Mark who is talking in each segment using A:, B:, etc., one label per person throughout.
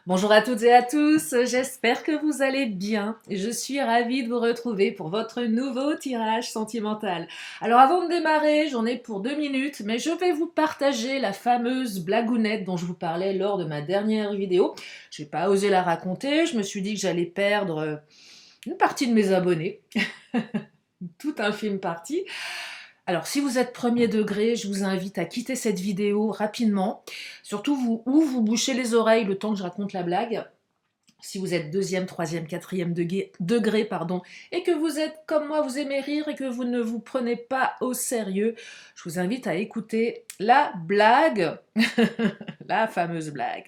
A: Bonjour à toutes et à tous, j'espère que vous allez bien. Je suis ravie de vous retrouver pour votre nouveau tirage sentimental. Alors avant de démarrer, j'en ai pour 2 minutes, mais je vais vous partager la fameuse blagounette dont je vous parlais lors de ma dernière vidéo. Je n'ai pas osé la raconter, je me suis dit que j'allais perdre une partie de mes abonnés, tout un film parti. Alors, si vous êtes premier degré, je vous invite à quitter cette vidéo rapidement. Surtout vous bouchez les oreilles le temps que je raconte la blague. Si vous êtes deuxième, troisième, quatrième degré, pardon, et que vous êtes comme moi, vous aimez rire et que vous ne vous prenez pas au sérieux, je vous invite à écouter la blague, la fameuse blague,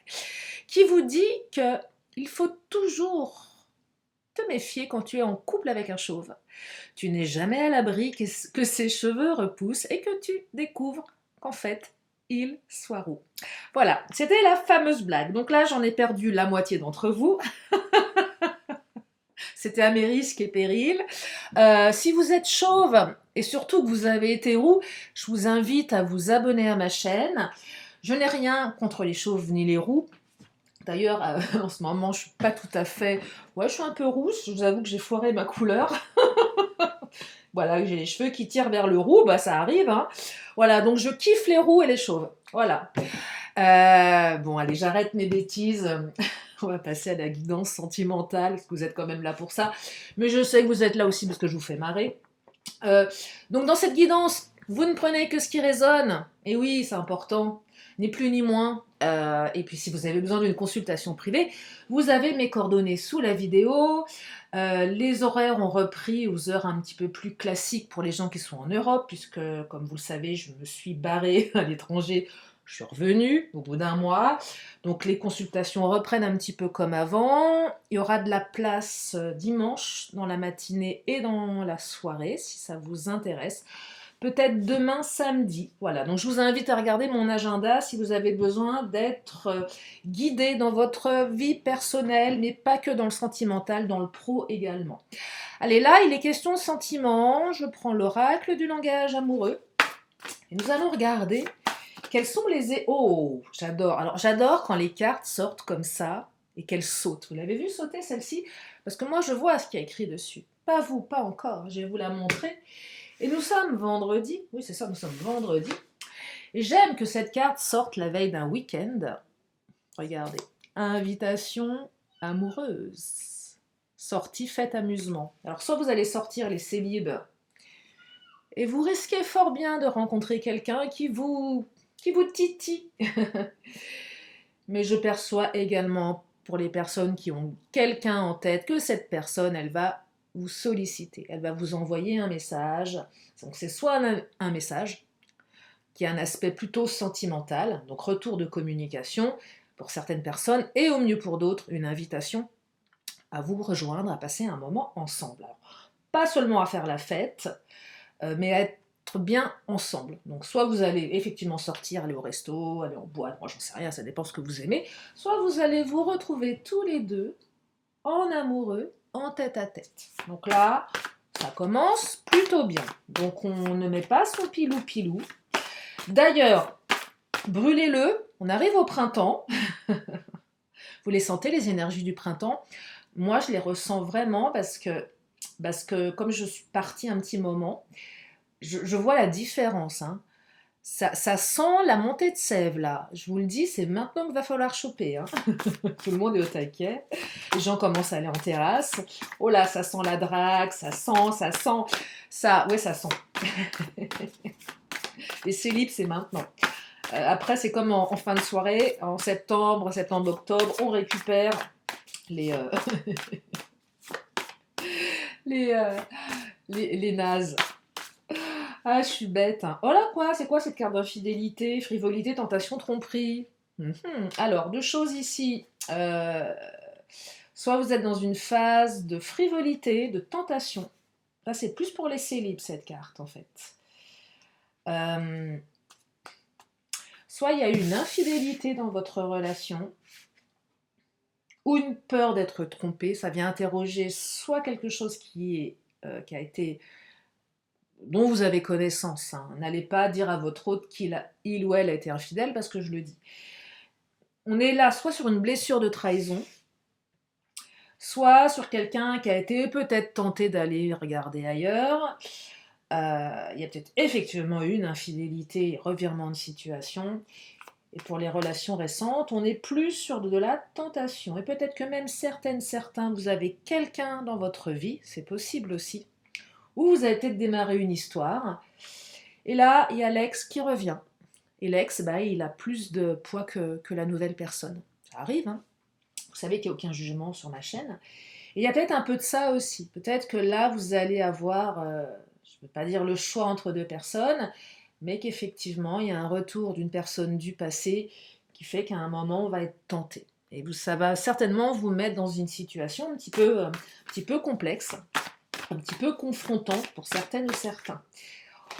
A: qui vous dit que il faut toujours te méfier quand tu es en couple avec un chauve. Tu n'es jamais à l'abri que ses cheveux repoussent et que tu découvres qu'en fait, il soit roux. Voilà, c'était la fameuse blague. Donc là, j'en ai perdu la moitié d'entre vous. C'était à mes risques et périls. Si vous êtes chauve et surtout que vous avez été roux, je vous invite à vous abonner à ma chaîne. Je n'ai rien contre les chauves ni les roux. D'ailleurs, en ce moment, je suis pas tout à fait... Ouais, je suis un peu rousse. Je vous avoue que j'ai foiré ma couleur. Voilà, j'ai les cheveux qui tirent vers le roux, bah ça arrive, hein. Voilà, donc je kiffe les roux et les chauves. Voilà. Bon, allez, j'arrête mes bêtises. On va passer à la guidance sentimentale, parce que vous êtes quand même là pour ça. Mais je sais que vous êtes là aussi parce que je vous fais marrer. Euh, donc dans cette guidance, vous ne prenez que ce qui résonne. Et oui, c'est important, ni plus ni moins. Et puis si vous avez besoin d'une consultation privée, vous avez mes coordonnées sous la vidéo. Les horaires ont repris aux heures un petit peu plus classiques pour les gens qui sont en Europe, puisque comme vous le savez, je me suis barrée à l'étranger. Je suis revenue au bout d'un mois. Donc les consultations reprennent un petit peu comme avant. Il y aura de la place dimanche dans la matinée et dans la soirée si ça vous intéresse. Peut-être demain samedi. Voilà, donc je vous invite à regarder mon agenda si vous avez besoin d'être guidé dans votre vie personnelle, mais pas que dans le sentimental, dans le pro également. Allez, là, il est question de sentiments. Je prends l'oracle du langage amoureux et nous allons regarder quels sont les... Oh, j'adore. Alors, j'adore quand les cartes sortent comme ça et qu'elles sautent. Vous l'avez vu sauter, celle-ci? Parce que moi, je vois ce qu'il y a écrit dessus. Pas vous, pas encore. Je vais vous la montrer. Et nous sommes vendredi. Oui, c'est ça, nous sommes vendredi. Et j'aime que cette carte sorte la veille d'un week-end. Regardez. Invitation amoureuse. Sortie, fête, amusement. Alors, soit vous allez sortir les célibes et vous risquez fort bien de rencontrer quelqu'un qui vous titille. Mais je perçois également pour les personnes qui ont quelqu'un en tête que cette personne, elle va vous solliciter, elle va vous envoyer un message. Donc c'est soit un message qui a un aspect plutôt sentimental, donc retour de communication pour certaines personnes, et au mieux pour d'autres, une invitation à vous rejoindre, à passer un moment ensemble. Alors, pas seulement à faire la fête, mais à être bien ensemble. Donc soit vous allez effectivement sortir, aller au resto, aller en boîte, moi j'en sais rien, ça dépend ce que vous aimez, soit vous allez vous retrouver tous les deux en amoureux, en tête à tête. Donc là, ça commence plutôt bien. Donc on ne met pas son pilou-pilou. D'ailleurs, brûlez-le, on arrive au printemps. Vous les sentez, les énergies du printemps? Moi, je les ressens vraiment parce que comme je suis partie un petit moment, je vois la différence, hein. Ça sent la montée de sève là. Je vous le dis, c'est maintenant qu'il va falloir choper, hein. Tout le monde est au taquet. Les gens commencent à aller en terrasse. Oh là, ça sent la drague, ça sent. Ça, ouais, ça sent. Les célibes, c'est maintenant. Après, c'est comme en fin de soirée, en septembre, octobre, on récupère les, les, euh, les nazes. Ah, je suis bête, hein. Oh là, quoi? C'est quoi cette carte d'infidélité, frivolité, tentation, tromperie? Mhm. Alors, deux choses ici. Soit vous êtes dans une phase de frivolité, de tentation. Là, c'est plus pour les célibes, cette carte, en fait. Euh, Soit il y a une infidélité dans votre relation, ou une peur d'être trompé. Ça vient interroger soit quelque chose qui a été dont vous avez connaissance, hein. N'allez pas dire à votre autre il ou elle a été infidèle parce que je le dis. On est là soit sur une blessure de trahison, soit sur quelqu'un qui a été peut-être tenté d'aller regarder ailleurs. Il y a peut-être effectivement eu une infidélité, revirement de situation. Et pour les relations récentes, on est plus sur de la tentation. Et peut-être que même certains, vous avez quelqu'un dans votre vie, c'est possible aussi, ou vous avez peut-être démarré une histoire. Et là, il y a l'ex qui revient. Et l'ex, bah, il a plus de poids que la nouvelle personne. Ça arrive, hein. Vous savez qu'il n'y a aucun jugement sur ma chaîne. Et il y a peut-être un peu de ça aussi. Peut-être que là, vous allez avoir, je ne veux pas dire le choix entre deux personnes, mais qu'effectivement, il y a un retour d'une personne du passé qui fait qu'à un moment, on va être tenté. Et ça va certainement vous mettre dans une situation un petit peu complexe, un petit peu confrontante pour certaines ou certains.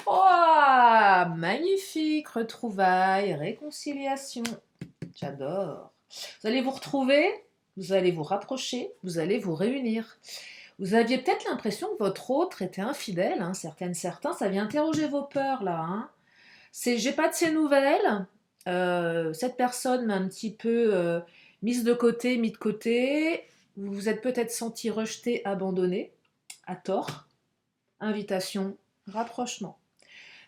A: Oh, magnifique, retrouvailles, réconciliation. J'adore. Vous allez vous retrouver, vous allez vous rapprocher, vous allez vous réunir. Vous aviez peut-être l'impression que votre autre était infidèle, hein, certains, ça vient interroger vos peurs là. Hein. C'est j'ai pas de ses nouvelles, cette personne m'a un petit peu mise de côté, mis de côté, vous vous êtes peut-être senti rejeté, abandonné, à tort. Invitation, rapprochement.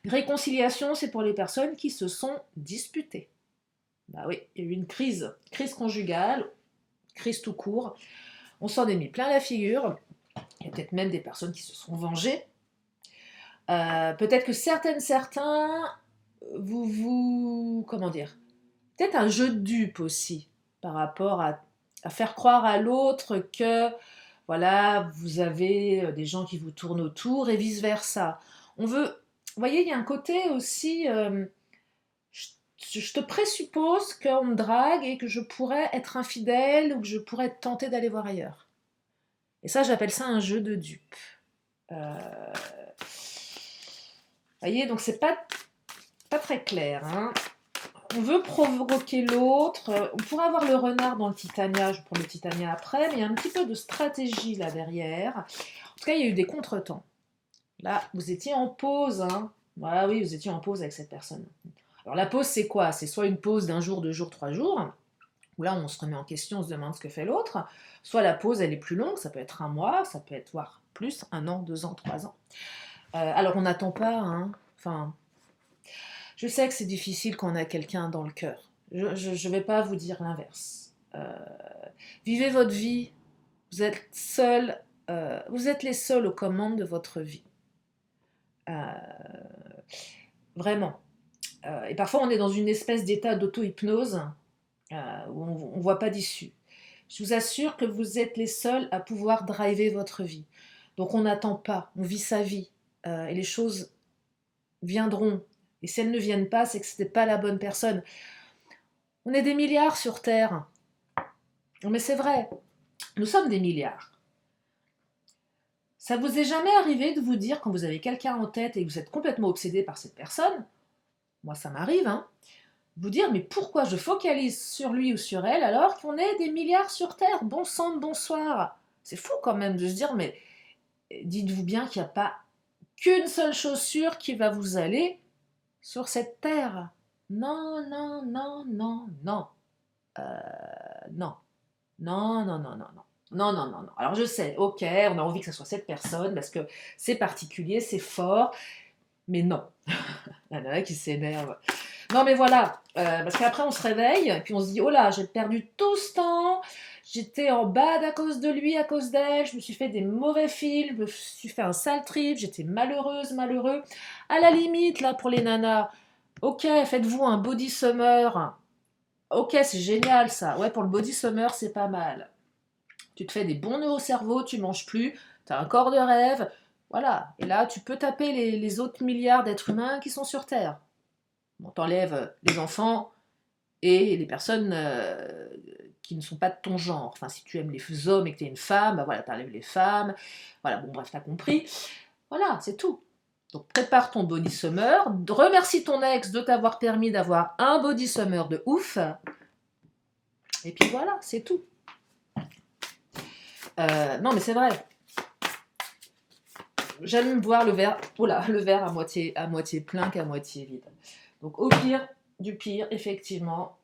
A: Réconciliation, c'est pour les personnes qui se sont disputées. Bah oui, il y a eu une crise conjugale, crise tout court. On s'en est mis plein la figure. Il y a peut-être même des personnes qui se sont vengées. Peut-être que certains, comment dire, peut-être un jeu de dupe aussi, par rapport à faire croire à l'autre que, voilà, vous avez des gens qui vous tournent autour et vice-versa. On veut, vous voyez, il y a un côté aussi, je te présuppose qu'on me drague et que je pourrais être infidèle ou que je pourrais être tentée d'aller voir ailleurs. Et ça, j'appelle ça un jeu de dupe. Voyez, donc c'est pas très clair. Hein. On veut provoquer l'autre. On pourrait avoir le renard dans le Titania, je prends le Titania après, mais il y a un petit peu de stratégie là derrière. En tout cas, il y a eu des contretemps. Là, vous étiez en pause. Hein. Voilà, oui, vous étiez en pause avec cette personne. Alors la pause, c'est quoi? C'est soit une pause d'un jour, 2 jours, 3 jours, où là, on se remet en question, on se demande ce que fait l'autre. Soit la pause, elle est plus longue, ça peut être 1 mois, ça peut être voire plus, 1 an, 2 ans, 3 ans. Alors on n'attend pas, hein. Enfin, je sais que c'est difficile quand on a quelqu'un dans le cœur. Je ne vais pas vous dire l'inverse. Vivez votre vie. Vous êtes seul. Vous êtes les seuls aux commandes de votre vie. Euh, vraiment. Et parfois, on est dans une espèce d'état d'auto-hypnose où on ne voit pas d'issue. Je vous assure que vous êtes les seuls à pouvoir driver votre vie. Donc on n'attend pas, on vit sa vie. Et les choses viendront. Et si elles ne viennent pas, c'est que ce n'était pas la bonne personne. On est des milliards sur Terre. Mais c'est vrai, nous sommes des milliards. Ça vous est jamais arrivé de vous dire, quand vous avez quelqu'un en tête et que vous êtes complètement obsédé par cette personne, moi ça m'arrive, hein, vous dire, mais pourquoi je focalise sur lui ou sur elle alors qu'on est des milliards sur Terre? Bon sang de bonsoir. C'est fou quand même de se dire, mais dites-vous bien qu'il n'y a pas qu'une seule chaussure qui va vous aller sur cette terre. Non, non, non, non, non. Non. Non, non, non, non, non. Non, non, non, non. Alors je sais, ok, on a envie que ce soit cette personne parce que c'est particulier, c'est fort, mais non. Il y en a qui s'énerve. Non, mais voilà, parce qu'après on se réveille, et puis on se dit, oh là, j'ai perdu tout ce temps, j'étais en bad à cause de lui, à cause d'elle, je me suis fait des mauvais films, je me suis fait un sale trip, j'étais malheureuse, malheureux. À la limite, là, pour les nanas, ok, faites-vous un body summer. Ok, c'est génial ça. Ouais, pour le body summer, c'est pas mal. Tu te fais des bons nœuds au cerveau, tu manges plus, tu as un corps de rêve. Voilà. Et là, tu peux taper les autres milliards d'êtres humains qui sont sur Terre. Bon, t'enlèves les enfants et les personnes qui ne sont pas de ton genre. Enfin, si tu aimes les hommes et que tu es une femme, bah voilà, t'enlèves les femmes. Voilà, bon, bref, t'as compris. Voilà, c'est tout. Donc, prépare ton body summer. Remercie ton ex de t'avoir permis d'avoir un body summer de ouf. Et puis voilà, c'est tout. Non, mais c'est vrai. J'aime voir le verre, le verre à moitié plein qu'à moitié vide. Donc au pire du pire, effectivement,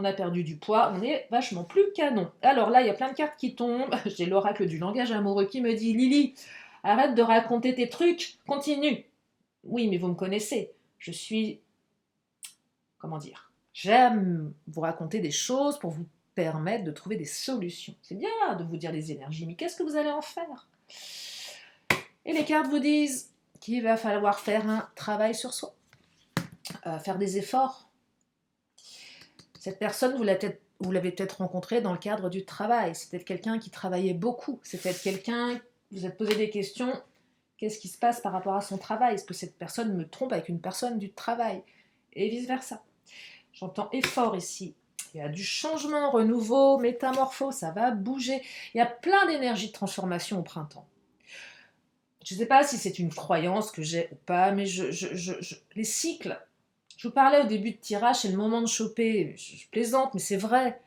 A: on a perdu du poids, on est vachement plus canon. Alors là, il y a plein de cartes qui tombent. J'ai l'oracle du langage amoureux qui me dit « Lily, arrête de raconter tes trucs, continue ». Oui, mais vous me connaissez. Je suis... Comment dire? J'aime vous raconter des choses pour vous permettre de trouver des solutions. C'est bien de vous dire les énergies, mais qu'est-ce que vous allez en faire? Et les cartes vous disent qu'il va falloir faire un travail sur soi, faire des efforts. Cette personne, vous l'avez peut-être rencontrée dans le cadre du travail. C'est peut-être quelqu'un qui travaillait beaucoup. C'est peut-être quelqu'un, vous êtes posé des questions. Qu'est-ce qui se passe par rapport à son travail? Est-ce que cette personne me trompe avec une personne du travail? Et vice-versa. J'entends effort ici. Il y a du changement, renouveau, métamorphose, ça va bouger. Il y a plein d'énergie de transformation au printemps. Je ne sais pas si c'est une croyance que j'ai ou pas, mais les cycles, je vous parlais au début de tirage, c'est le moment de choper. Je plaisante, mais c'est vrai.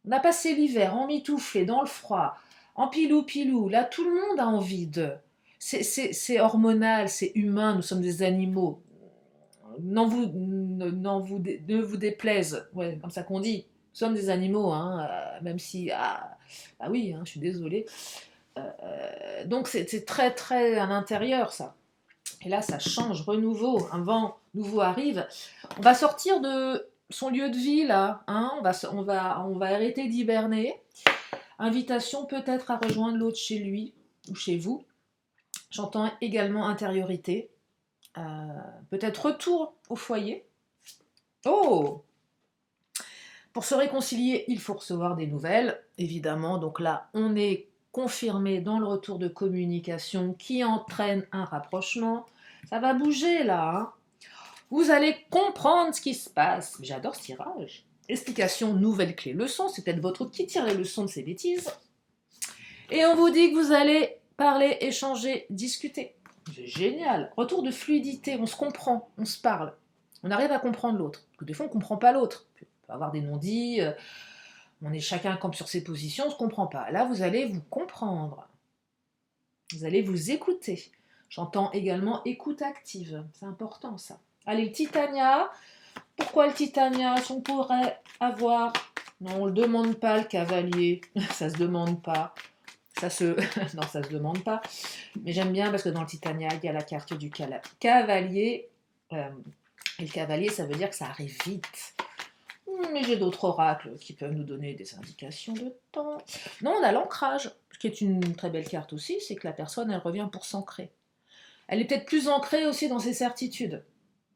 A: On a passé l'hiver emmitouflé dans le froid, en pilou-pilou. Là, tout le monde a envie de... C'est hormonal, c'est humain, nous sommes des animaux. Ne vous déplaise, ouais, comme ça qu'on dit. Nous sommes des animaux, hein, même si... Ah oui, hein, je suis désolée. Donc c'est très très à l'intérieur ça. Et là ça change, renouveau, un vent nouveau arrive. On va sortir de son lieu de vie là, hein, on va arrêter d'hiberner. Invitation peut-être à rejoindre l'autre chez lui ou chez vous. J'entends également intériorité. Peut-être retour au foyer. Oh! Pour se réconcilier, il faut recevoir des nouvelles, évidemment. Donc là, on est confirmé dans le retour de communication qui entraîne un rapprochement. Ça va bouger là. Hein. Vous allez comprendre ce qui se passe. J'adore ce tirage. Explication, nouvelle clé, leçon. C'est peut-être votre qui tire les leçons de ces bêtises. Et on vous dit que vous allez parler, échanger, discuter. C'est génial. Retour de fluidité. On se comprend, on se parle. On arrive à comprendre l'autre. Parce que des fois, on ne comprend pas l'autre. On peut avoir des non-dits. On est chacun campe sur ses positions, on ne se comprend pas. Là, vous allez vous comprendre. Vous allez vous écouter. J'entends également écoute active. C'est important, ça. Allez, le Titania. Pourquoi le Titania? On pourrait avoir... Non, on ne le demande pas, le cavalier. Ça se demande pas. Non, ça se demande pas. Mais j'aime bien parce que dans le Titania, il y a la carte du cavalier. Et le cavalier, ça veut dire que ça arrive vite. Mais j'ai d'autres oracles qui peuvent nous donner des indications de temps. Non, on a l'ancrage, ce qui est une très belle carte aussi, c'est que la personne, elle revient pour s'ancrer. Elle est peut-être plus ancrée aussi dans ses certitudes.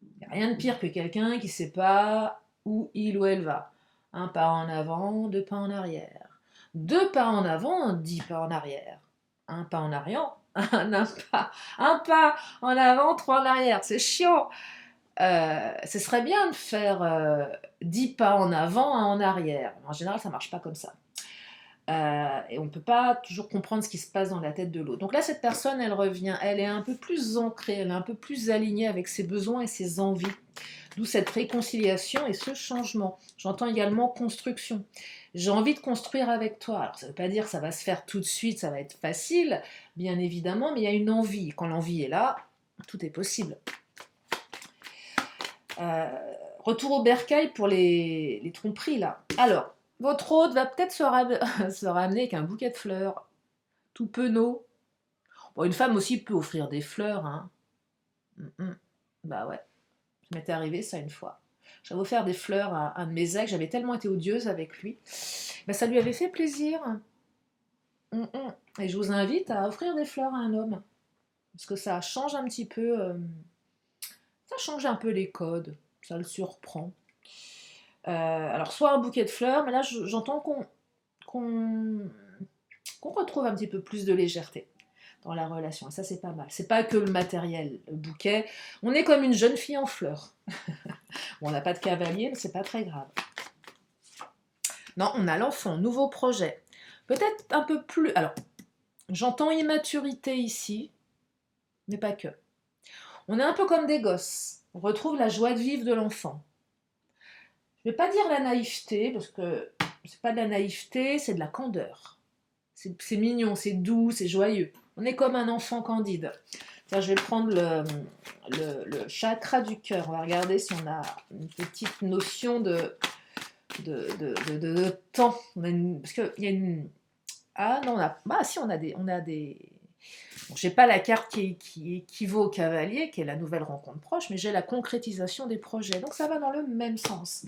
A: Il n'y a rien de pire que quelqu'un qui ne sait pas où il ou elle va. Un pas en avant, deux pas en arrière. Deux pas en avant, 10 pas en arrière. Un pas en arrière, un pas en avant, 3 en arrière. C'est chiant. Ce serait bien de faire 10 pas en avant, un en arrière. En général, ça ne marche pas comme ça. Et on ne peut pas toujours comprendre ce qui se passe dans la tête de l'autre. Donc là, cette personne, elle revient, elle est un peu plus ancrée, elle est un peu plus alignée avec ses besoins et ses envies. D'où cette réconciliation et ce changement. J'entends également construction. J'ai envie de construire avec toi. Alors ça ne veut pas dire que ça va se faire tout de suite, ça va être facile, bien évidemment, mais il y a une envie. Quand l'envie est là, tout est possible. Retour au bercail pour les tromperies là. Alors, votre hôte va peut-être se ramener avec un bouquet de fleurs, tout penaud. Bon, une femme aussi peut offrir des fleurs, hein. Bah ouais, ça m'était arrivé ça une fois. J'avais offert des fleurs à un de mes ex, j'avais tellement été odieuse avec lui. Bah, ça lui avait fait plaisir. Et je vous invite à offrir des fleurs à un homme. Parce que ça change un petit peu... ça change un peu les codes, ça le surprend. Alors, soit un bouquet de fleurs, mais là, j'entends qu'on retrouve un petit peu plus de légèreté dans la relation. Et ça, c'est pas mal. C'est pas que le matériel, le bouquet. On est comme une jeune fille en fleurs. Bon, on n'a pas de cavalier, mais c'est pas très grave. Non, on a l'enfant, nouveau projet. Peut-être un peu plus... Alors, j'entends immaturité ici, mais pas que. On est un peu comme des gosses. On retrouve la joie de vivre de l'enfant. Je ne vais pas dire la naïveté, parce que c'est pas de la naïveté, c'est de la candeur. C'est mignon, c'est doux, c'est joyeux. On est comme un enfant candide. Tiens, je vais prendre le chakra du cœur. On va regarder si on a une petite notion de de temps. Parce qu'il y a une... Ah non, si, on a des... Bon, j'ai pas la carte qui équivaut au cavalier, qui est la nouvelle rencontre proche, mais j'ai la concrétisation des projets. Donc ça va dans le même sens.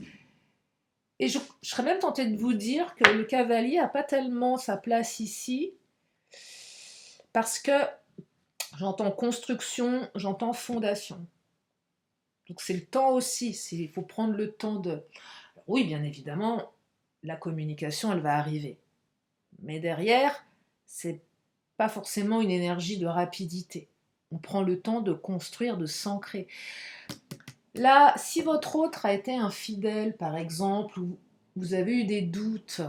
A: Et je serais même tentée de vous dire que le cavalier n'a pas tellement sa place ici, parce que j'entends construction, j'entends fondation. Donc c'est le temps aussi, il faut prendre le temps de... Alors oui, bien évidemment, la communication, elle va arriver. Mais derrière, c'est pas forcément une énergie de rapidité. On prend le temps de construire, de s'ancrer. Là, si votre autre a été infidèle, par exemple, ou vous avez eu des doutes,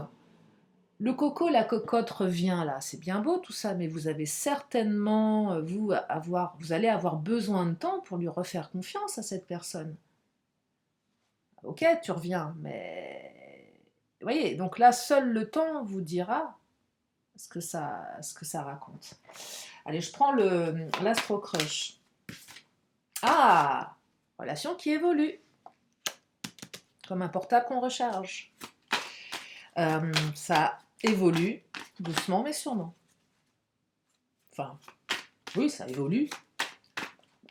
A: le coco, la cocotte revient là. C'est bien beau tout ça, mais vous avez certainement, vous allez avoir besoin de temps pour lui refaire confiance à cette personne. Ok, tu reviens, mais... Vous voyez, donc là, seul le temps vous dira ce que ça raconte. Allez, je prends l'Astro Crush. Ah, relation qui évolue. Comme un portable qu'on recharge. Ça évolue doucement mais sûrement. Enfin, oui, ça évolue.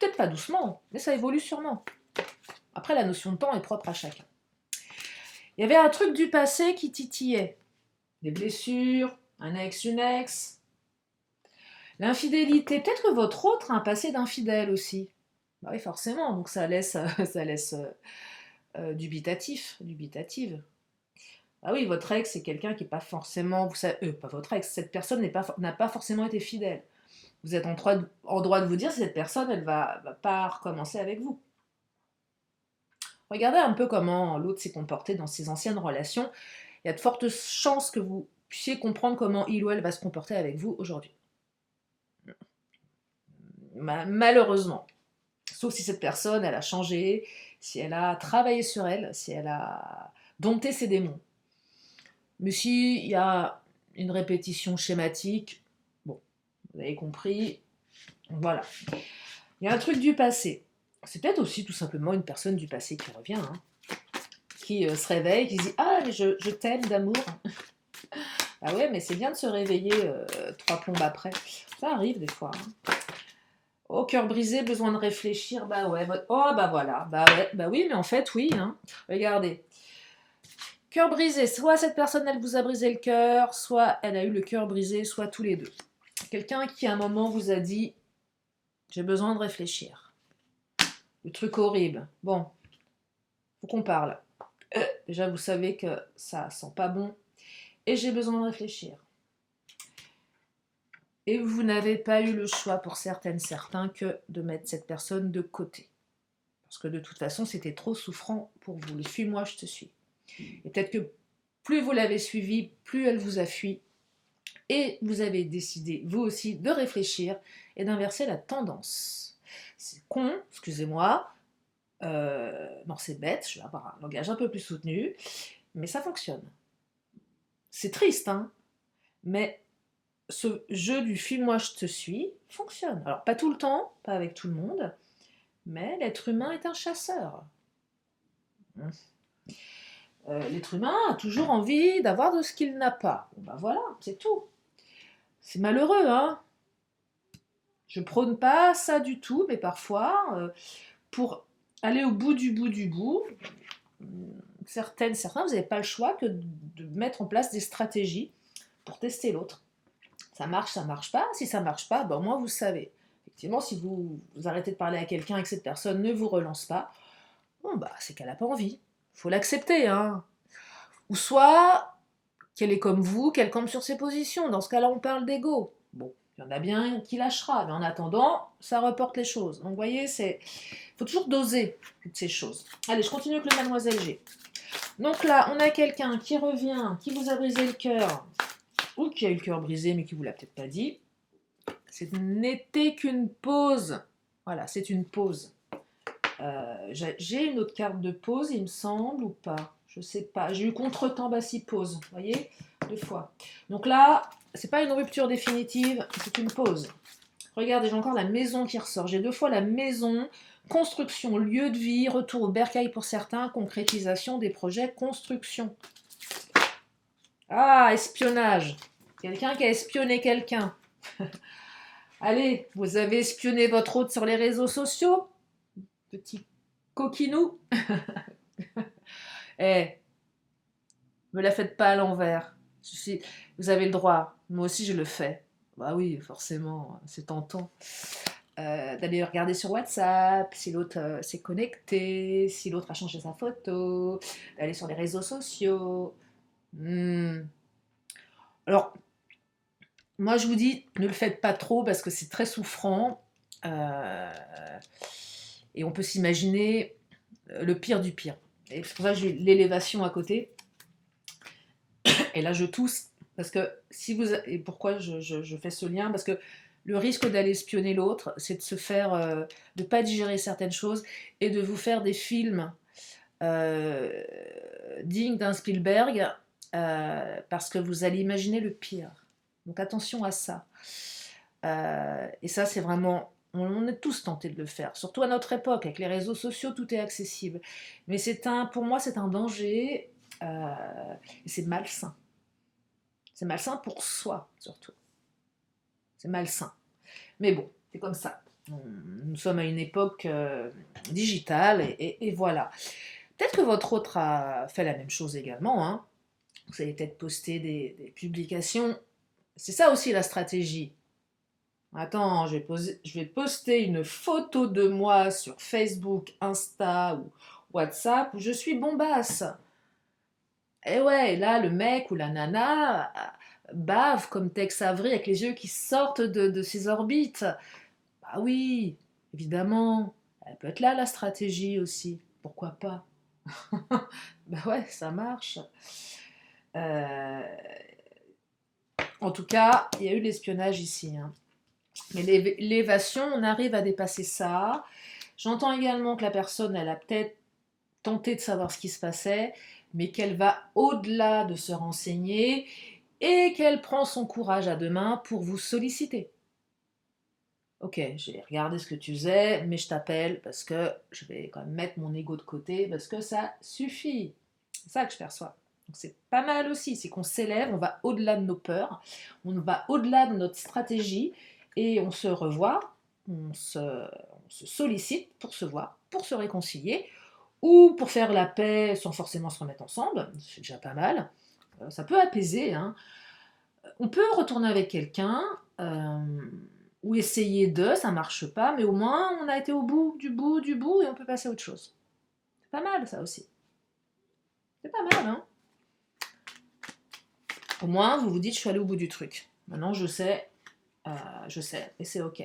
A: Peut-être pas doucement, mais ça évolue sûrement. Après, la notion de temps est propre à chacun. Il y avait un truc du passé qui titillait. Des blessures, un ex, une ex. L'infidélité, peut-être que votre autre a un passé d'infidèle aussi. Bah oui, forcément, donc ça laisse, dubitatif, dubitative. Ah oui, votre ex, c'est quelqu'un qui n'est pas forcément, vous savez, pas votre ex, cette personne n'a pas forcément été fidèle. Vous êtes en droit de vous dire si cette personne, elle va pas recommencer avec vous. Regardez un peu comment l'autre s'est comporté dans ses anciennes relations. Il y a de fortes chances que vous puissiez comprendre comment il ou elle va se comporter avec vous aujourd'hui. Malheureusement. Sauf si cette personne, elle a changé, si elle a travaillé sur elle, si elle a dompté ses démons. Mais s'il y a une répétition schématique, bon, vous avez compris, voilà. Il y a un truc du passé. C'est peut-être aussi tout simplement une personne du passé qui revient, hein, qui se réveille, qui se dit « Ah, mais je t'aime d'amour !» Ah ouais, mais c'est bien de se réveiller 3 plombes après. Ça arrive des fois. Hein. Oh, cœur brisé, besoin de réfléchir, bah ouais. Oh, bah voilà, bah ouais, bah oui, mais en fait, oui. Hein. Regardez. Cœur brisé, soit cette personne, elle vous a brisé le cœur, soit elle a eu le cœur brisé, soit tous les deux. Quelqu'un qui, à un moment, vous a dit « J'ai besoin de réfléchir ». Le truc horrible. Bon, faut qu'on parle. Déjà, vous savez que ça sent pas bon. Et j'ai besoin de réfléchir. Et vous n'avez pas eu le choix pour certains que de mettre cette personne de côté. Parce que de toute façon, c'était trop souffrant pour vous. Le suis-moi, je te suis. Et peut-être que plus vous l'avez suivie, plus elle vous a fui. Et vous avez décidé, vous aussi, de réfléchir et d'inverser la tendance. C'est con, excusez-moi. Non, c'est bête, je vais avoir un langage un peu plus soutenu. Mais ça fonctionne. C'est triste, hein. Mais ce jeu du fuis-moi, je te suis fonctionne. Alors, pas tout le temps, pas avec tout le monde, mais l'être humain est un chasseur. L'être humain a toujours envie d'avoir de ce qu'il n'a pas. Bon, ben voilà, c'est tout. C'est malheureux, hein. Je prône pas ça du tout, mais parfois, pour aller au bout du bout, certains, vous n'avez pas le choix que de mettre en place des stratégies pour tester l'autre. Ça marche pas. Si ça marche pas, ben au moins vous savez. Effectivement, si vous arrêtez de parler à quelqu'un et que cette personne ne vous relance pas, bon bah c'est qu'elle n'a pas envie. Faut l'accepter, hein. Ou soit qu'elle est comme vous, qu'elle campe sur ses positions. Dans ce cas-là, on parle d'ego. Bon, il y en a bien qui lâchera, mais en attendant, ça reporte les choses. Donc vous voyez, faut toujours doser toutes ces choses. Allez, je continue avec le Mademoiselle G. Donc là, on a quelqu'un qui revient, qui vous a brisé le cœur, ou qui a eu le cœur brisé, mais qui vous l'a peut-être pas dit. Ce n'était qu'une pause. Voilà, c'est une pause. J'ai une autre carte de pause, il me semble, ou pas. Je sais pas. J'ai eu contretemps, bah si, pause. Vous voyez, 2 fois. Donc là, c'est pas une rupture définitive, c'est une pause. Regardez, j'ai encore la maison qui ressort. J'ai 2 fois la maison. Construction, lieu de vie, retour au bercail pour certains, concrétisation des projets, construction. Ah, espionnage. Quelqu'un qui a espionné quelqu'un. Allez, vous avez espionné votre hôte sur les réseaux sociaux? Petit coquinou. Eh, me la faites pas à l'envers. Vous avez le droit. Moi aussi, je le fais. Bah oui, forcément, c'est tentant. D'aller regarder sur WhatsApp, si l'autre s'est connecté, si l'autre a changé sa photo, d'aller sur les réseaux sociaux. Hmm. Alors, moi je vous dis, ne le faites pas trop parce que c'est très souffrant. Euh, et on peut s'imaginer le pire du pire. Et c'est pour ça que j'ai l'élévation à côté. Et là je tousse. Parce que si vous. Et pourquoi je fais ce lien? Parce que le risque d'aller espionner l'autre, c'est de se faire. De ne pas digérer certaines choses et de vous faire des films euh, dignes d'un Spielberg parce que vous allez imaginer le pire. Donc attention à ça. Et ça, c'est vraiment. On est tous tentés de le faire, surtout à notre époque, avec les réseaux sociaux, tout est accessible. Mais pour moi, c'est un danger et c'est malsain. C'est malsain pour soi, surtout. C'est malsain. Mais bon, c'est comme ça. Nous sommes à une époque digitale et voilà. Peut-être que votre autre a fait la même chose également. Hein. Vous avez peut-être posté des publications. C'est ça aussi la stratégie. Attends, je vais poster une photo de moi sur Facebook, Insta ou WhatsApp où je suis bombasse. Et ouais, là, le mec ou la nana bave comme Tex Avery avec les yeux qui sortent de ses orbites. Bah oui, évidemment. Elle peut être là la stratégie aussi. Pourquoi pas? Bah ouais, ça marche. Euh, En tout cas, il y a eu de l'espionnage ici. Hein. Mais l'évasion, on arrive à dépasser ça. J'entends également que la personne, elle a peut-être tenté de savoir ce qui se passait, mais qu'elle va au-delà de se renseigner et qu'elle prend son courage à deux mains pour vous solliciter. Ok, j'ai regardé ce que tu faisais, mais je t'appelle parce que je vais quand même mettre mon ego de côté parce que ça suffit. C'est ça que je perçois. Donc c'est pas mal aussi, c'est qu'on s'élève, on va au-delà de nos peurs, on va au-delà de notre stratégie et on se revoit, on se sollicite pour se voir, pour se réconcilier ou pour faire la paix sans forcément se remettre ensemble, c'est déjà pas mal. Ça peut apaiser, hein. On peut retourner avec quelqu'un ou essayer de, ça marche pas, mais au moins on a été au bout, du bout, du bout et on peut passer à autre chose. C'est pas mal ça aussi. C'est pas mal, hein. Au moins vous vous dites je suis allé au bout du truc. Maintenant je sais, et c'est ok.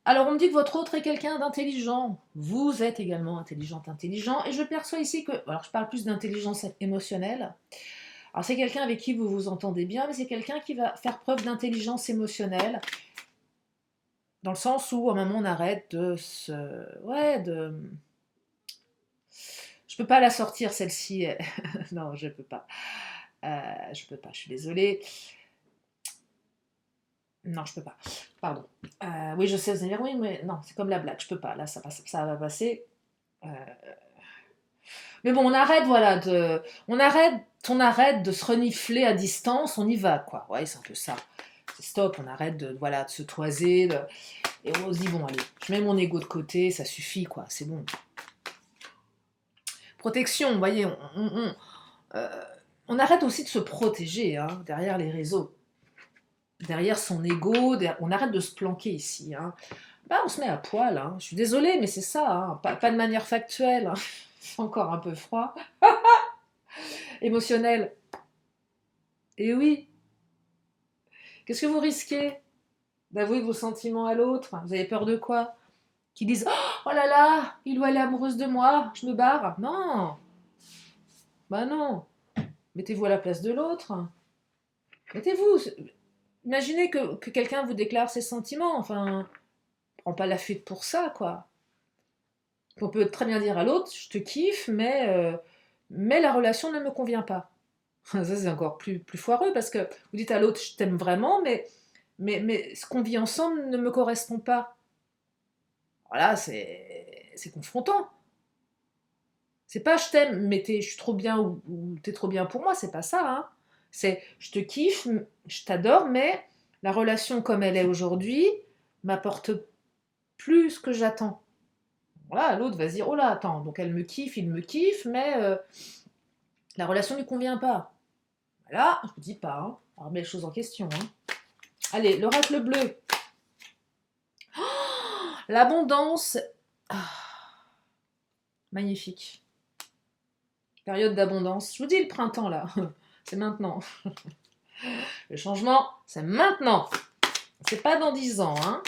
A: Alors on me dit que votre autre est quelqu'un d'intelligent. Vous êtes également intelligente, intelligent, et je perçois ici que, alors je parle plus d'intelligence émotionnelle. Alors c'est quelqu'un avec qui vous vous entendez bien, mais c'est quelqu'un qui va faire preuve d'intelligence émotionnelle, dans le sens où à un moment on arrête de se... Ouais, de... Je peux pas la sortir celle-ci. Non, je peux pas. Je peux pas, je suis désolée. Non, je peux pas. Pardon. Oui, je sais, vous allez dire, oui, mais non, c'est comme la blague, je peux pas. Là, ça va passer. Euh, Mais bon, on arrête, voilà, on arrête de se renifler à distance, on y va, quoi. Ouais, c'est un peu ça. C'est stop, on arrête de, voilà, de se toiser, et on se dit, bon, allez, je mets mon ego de côté, ça suffit, quoi, c'est bon. Protection, vous voyez, euh, on arrête aussi de se protéger, hein, derrière les réseaux. Derrière son ego, on arrête de se planquer ici, hein. Bah, on se met à poil, hein. Je suis désolée, mais c'est ça, hein. Pas de manière factuelle, hein. C'est encore un peu froid. Émotionnel. Et oui, qu'est-ce que vous risquez d'avouer vos sentiments à l'autre? Vous avez peur de quoi? Qu'ils disent oh là là, il ou elle est amoureuse de moi, je me barre. Non, bah non. Mettez-vous à la place de l'autre. Mettez-vous. Imaginez que quelqu'un vous déclare ses sentiments. Enfin, prends pas la fuite pour ça, quoi. On peut très bien dire à l'autre, je te kiffe, mais la relation ne me convient pas. Ça, c'est encore plus foireux parce que vous dites à l'autre, je t'aime vraiment, mais ce qu'on vit ensemble ne me correspond pas. Voilà, c'est confrontant. C'est pas je t'aime, mais je suis trop bien ou t'es trop bien pour moi, c'est pas ça. Hein. C'est je te kiffe, je t'adore, mais la relation comme elle est aujourd'hui m'apporte plus ce que j'attends. Voilà, l'autre va se dire oh là, attends, donc elle me kiffe, il me kiffe, mais la relation ne lui convient pas. Voilà, je ne dis pas, hein. Alors, remets les choses en question. Hein. Allez, l'oracle bleu. L'abondance. Ah, magnifique. Période d'abondance. Je vous dis le printemps là. C'est maintenant. Le changement, c'est maintenant. C'est pas dans 10 ans. Hein.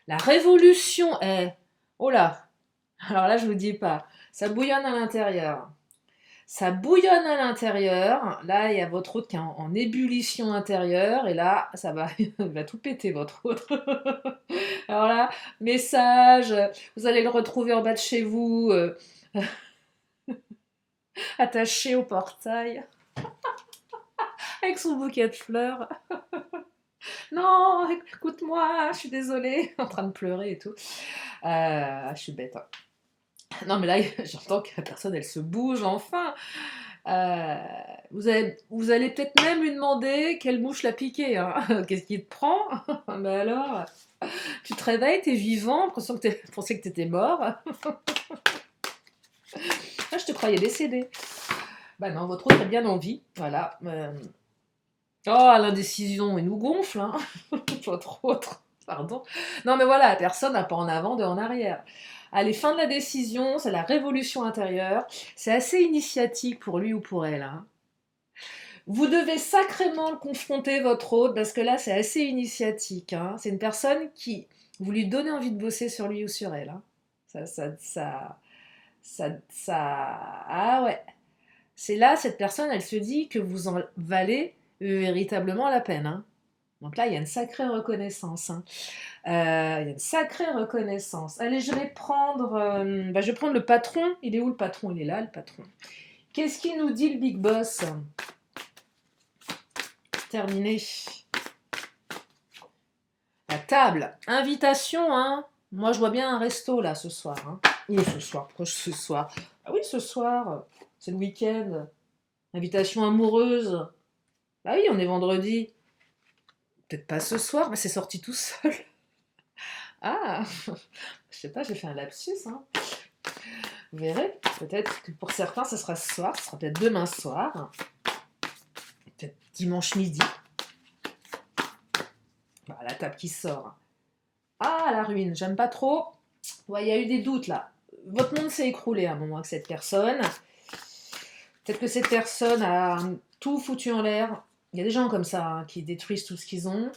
A: La révolution est. Oh là. Alors là, je vous dis pas. Ça bouillonne à l'intérieur. Ça bouillonne à l'intérieur. Là, il y a votre autre qui est en ébullition intérieure. Et là, ça va, il va tout péter, votre autre. Alors là, message. Vous allez le retrouver en bas de chez vous, attaché au portail, avec son bouquet de fleurs. Non, écoute-moi, je suis désolée. En train de pleurer et tout. Je suis bête. Hein. Non, mais là, j'entends que la personne, elle se bouge enfin. Vous allez peut-être même lui demander quelle mouche l'a piqué. Hein. Qu'est-ce qui te prend? Mais alors, tu te réveilles, t'es vivant, l'impression que pensais que t'étais mort. Ah, je te croyais décédé. Bah non, votre autre est bien en vie. Voilà. Oh, l'indécision, il nous gonfle. Hein. Votre autre. Pardon. Non, mais voilà, personne n'a pas en avant, de en arrière. Allez, fin de la décision, c'est la révolution intérieure. C'est assez initiatique pour lui ou pour elle. Hein. Vous devez sacrément le confronter, votre hôte, parce que là, c'est assez initiatique. Hein. C'est une personne qui... Vous lui donnez envie de bosser sur lui ou sur elle. Hein. Ça... Ah ouais. C'est là, cette personne, elle se dit que vous en valez véritablement la peine. Hein. Donc là, il y a une sacrée reconnaissance. Hein. Il y a une sacrée reconnaissance. Allez, je vais prendre... je vais prendre le patron. Il est où le patron? Il est là, le patron. Qu'est-ce qu'il nous dit, le Big Boss? Terminé. La table. Invitation, hein. Moi, je vois bien un resto, là, ce soir. Hein. Ce soir. Pourquoi ce soir? Ah oui, ce soir. C'est le week-end. Invitation amoureuse. Bah oui, on est vendredi. Peut-être pas ce soir, mais c'est sorti tout seul. Ah, je sais pas, j'ai fait un lapsus. Hein. Vous verrez, peut-être que pour certains, ce sera ce soir, ce sera peut-être demain soir, peut-être dimanche midi. Voilà, la table qui sort. Ah, la ruine, j'aime pas trop. Ouais, il y a eu des doutes là. Votre monde s'est écroulé à un moment avec cette personne. Peut-être que cette personne a tout foutu en l'air. Il y a des gens comme ça hein, qui détruisent tout ce qu'ils ont.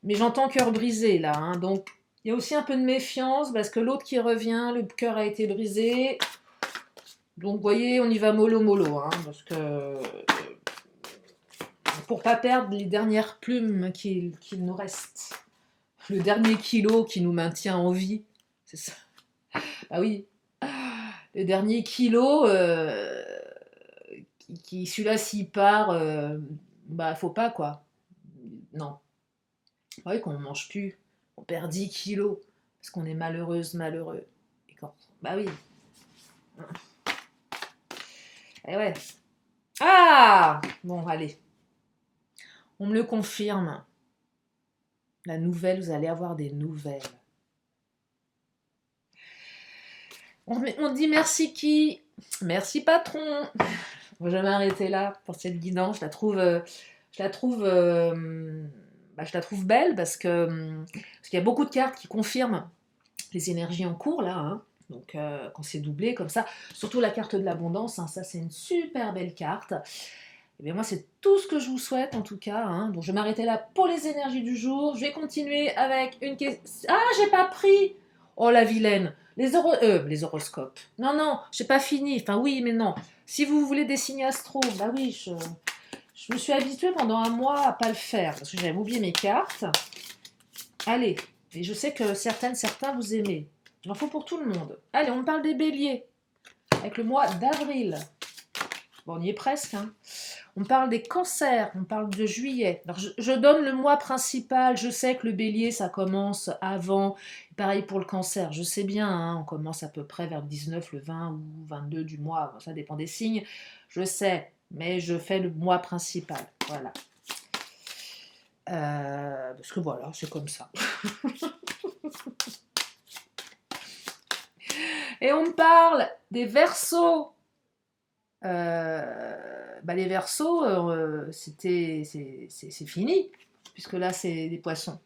A: Mais j'entends cœur brisé là. Hein, donc, il y a aussi un peu de méfiance parce que l'autre qui revient, le cœur a été brisé. Donc, vous voyez, on y va mollo mollo. Hein, parce que pour pas perdre les dernières plumes qu'il nous reste. Le dernier kilo qui nous maintient en vie. C'est ça. Ah oui. Le dernier kilo, celui-là, s'il part, faut pas quoi. Non. Oui, qu'on ne mange plus. On perd 10 kilos. Parce qu'on est malheureuse, malheureux. Et quand... Bah oui. Eh ouais. Ah bon, allez. On me le confirme. La nouvelle, vous allez avoir des nouvelles. On dit merci qui? Merci patron. Je vais m'arrêter là pour cette guidance. Je la trouve belle parce qu'il y a beaucoup de cartes qui confirment les énergies en cours là. Hein. Donc quand c'est doublé comme ça, surtout la carte de l'abondance, hein, ça c'est une super belle carte. Et bien moi c'est tout ce que je vous souhaite en tout cas. Hein. Donc je vais m'arrêter là pour les énergies du jour. Je vais continuer avec une question. Ah j'ai pas pris. Oh la vilaine. Les horoscopes. Non non, j'ai pas fini. Enfin oui mais non. Si vous voulez des signes astro, bah oui je me suis habituée pendant un mois à pas le faire parce que j'avais oublié mes cartes. Allez. Et je sais que certains vous aimez. Il en faut pour tout le monde. Allez, on parle des béliers. Avec le mois d'avril. Bon, on y est presque, hein. On parle des cancers, on parle de juillet. Alors, je donne le mois principal. Je sais que le bélier, ça commence avant. Pareil pour le cancer. Je sais bien, hein, on commence à peu près vers le 19, le 20 ou 22 du mois. Bon, ça dépend des signes. Je sais, mais je fais le mois principal. Voilà. Parce que voilà, c'est comme ça. Et on parle des Verseaux. Les Verseaux, c'est fini, puisque là, c'est des poissons.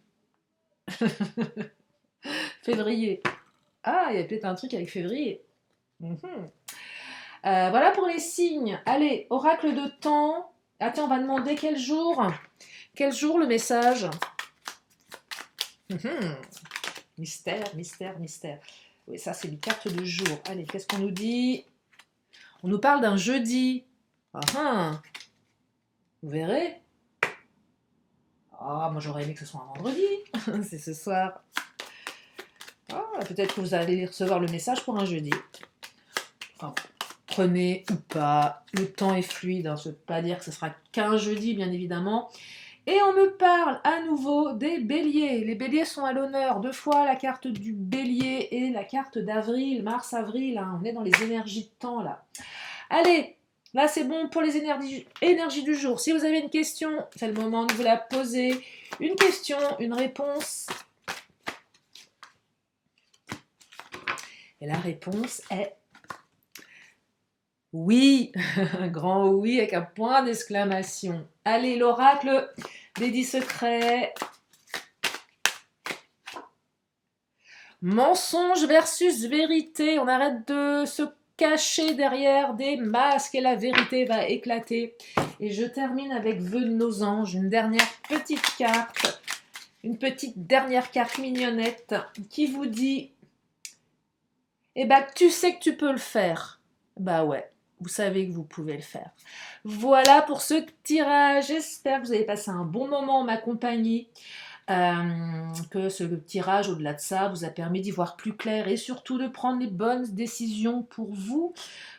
A: Février. Ah, il y a peut-être un truc avec février. Voilà pour les signes. Allez, oracle de temps. Attends, on va demander quel jour. Quel jour le message. Mystère, mystère, mystère. Oui, ça, c'est une carte de jour. Allez, qu'est-ce qu'on nous dit? On nous parle d'un jeudi. Vous verrez. Ah, moi, j'aurais aimé que ce soit un vendredi. C'est ce soir. Ah, peut-être que vous allez recevoir le message pour un jeudi. Enfin, prenez ou pas. Le temps est fluide. Ça ne veut pas dire que ce sera qu'un jeudi, bien évidemment. Et on me parle à nouveau des béliers. Les béliers sont à l'honneur. 2 fois la carte du bélier et la carte d'avril, mars-avril. Hein. On est dans les énergies de temps, là. Allez, là, c'est bon pour les énergies du jour. Si vous avez une question, c'est le moment de vous la poser. Une question, une réponse. Et la réponse est oui. Un grand oui avec un point d'exclamation. Allez, l'oracle des 10 secrets. Mensonge versus vérité. On arrête de se cacher derrière des masques et la vérité va éclater. Et je termine avec vœux de nos anges. Une dernière petite carte. Une petite dernière carte mignonnette qui vous dit tu sais que tu peux le faire. Bah ouais. Vous savez que vous pouvez le faire. Voilà pour ce tirage. J'espère que vous avez passé un bon moment en ma compagnie. Que ce tirage, au-delà de ça, vous a permis d'y voir plus clair et surtout de prendre les bonnes décisions pour vous.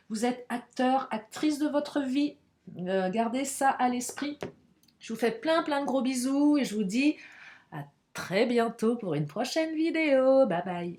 A: Vous êtes acteur, actrice de votre vie. Gardez ça à l'esprit. Je vous fais plein de gros bisous et je vous dis à très bientôt pour une prochaine vidéo. Bye bye.